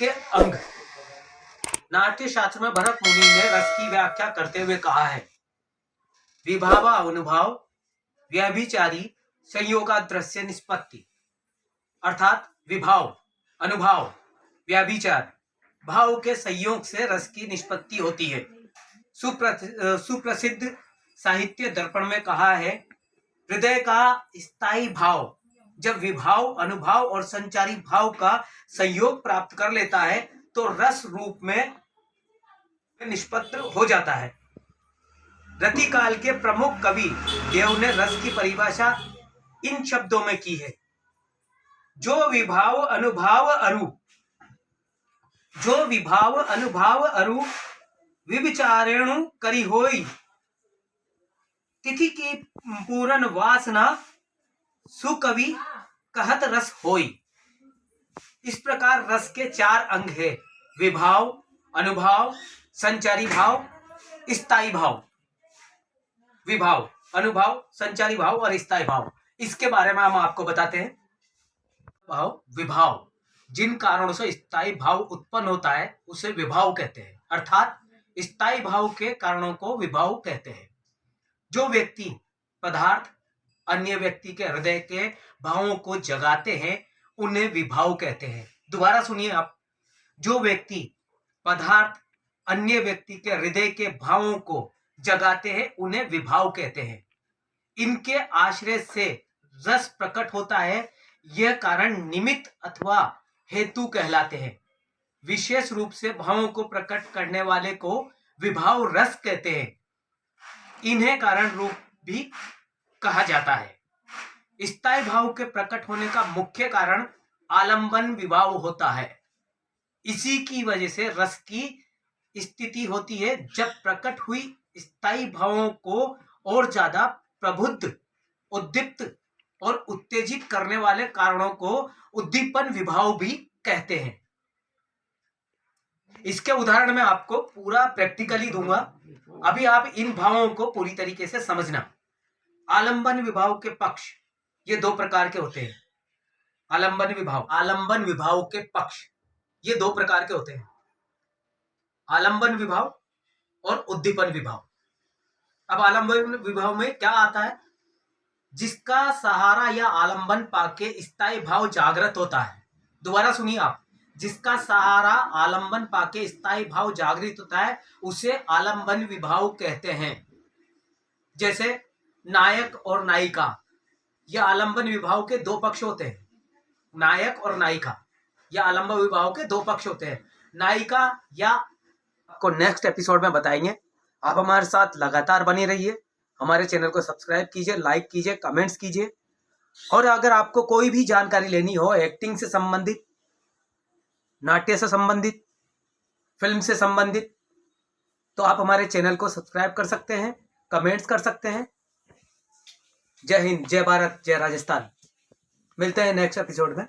के अंग। नाट्य शास्त्र में भरत मुनि ने रस की व्याख्या करते हुए कहा है, विभाव अनुभाव व्यभिचारी संयोगाद्रस्य निष्पत्ति। अर्थात विभाव, अनुभाव, व्यभिचार भाव के संयोग से रस की निष्पत्ति होती है। सुप्रसिद्ध साहित्य दर्पण में कहा है, हृदय का स्थायी भाव जब विभाव, अनुभाव और संचारी भाव का संयोग प्राप्त कर लेता है तो रस रूप में निष्पन्न हो जाता है। रतिकाल के प्रमुख कवि देव ने रस की परिभाषा इन शब्दों में की है, जो विभाव अनुभाव अरु विविचारेणु करी होई, तिथि की पूर्ण वासना सुकवि कहत रस होई। इस प्रकार रस के 4 अंग है, विभाव, अनुभाव, संचारी भाव, स्थायी भाव। विभाव, अनुभाव, संचारी भाव और स्थायी भाव, इसके बारे में हम आपको बताते हैं। विभाव जिन कारणों से स्थायी भाव उत्पन्न होता है उसे विभाव कहते हैं, अर्थात स्थायी भाव के कारणों को विभाव कहते हैं। जो व्यक्ति पदार्थ अन्य व्यक्ति के हृदय के भावों को जगाते हैं उन्हें विभाव कहते हैं। दोबारा सुनिए आप, जो व्यक्ति पदार्थ अन्य व्यक्ति के हृदय के भावों को जगाते हैं उन्हें विभाव कहते हैं। इनके आश्रय से रस प्रकट होता है, यह कारण निमित्त अथवा हेतु कहलाते हैं। विशेष रूप से भावों को प्रकट करने वाले को विभाव रस कहते हैं। इन्हें कारण रूप भी कहा जाता है। स्थायी भाव के प्रकट होने का मुख्य कारण आलंबन विभाव होता है। इसी की वजह से रस की स्थिति होती है जब प्रकट हुई स्थायी भावों को और ज्यादा प्रबुद्ध, उद्दीप्त और उत्तेजित करने वाले कारणों को उद्दीपन विभाव भी कहते हैं। इसके उदाहरण मैं आपको पूरा प्रैक्टिकली दूंगा, अभी आप इन भावों को पूरी तरीके से समझना। आलंबन विभाव के पक्ष ये 2 प्रकार के होते हैं। आलंबन विभाव के पक्ष ये 2 प्रकार के होते हैं, आलंबन विभाव और उद्दीपन विभाव। अब आलंबन विभाव में क्या आता है, जिसका सहारा या आलंबन पाके स्थायी भाव जागृत होता है। दोबारा सुनिए आप, जिसका सहारा आलंबन पाके स्थायी भाव जागृत होता है उसे आलंबन विभाव कहते हैं। जैसे नायक और नायिका, यह आलंबन विभाव के 2 पक्ष होते हैं। नायक और नायिका यह आलंबन विभाव के 2 पक्ष होते हैं। नायिका या आपको नेक्स्ट एपिसोड में बताएंगे। आप हमारे साथ लगातार बने रहिए, हमारे चैनल को सब्सक्राइब कीजिए, लाइक कीजिए, कमेंट्स कीजिए। और अगर आपको कोई भी जानकारी लेनी हो एक्टिंग से संबंधित, नाट्य से संबंधित, फिल्म से संबंधित, तो आप हमारे चैनल को सब्सक्राइब कर सकते हैं, कमेंट्स कर सकते हैं। जय हिंद, जय भारत, जय राजस्थान। मिलते हैं नेक्स्ट एपिसोड में।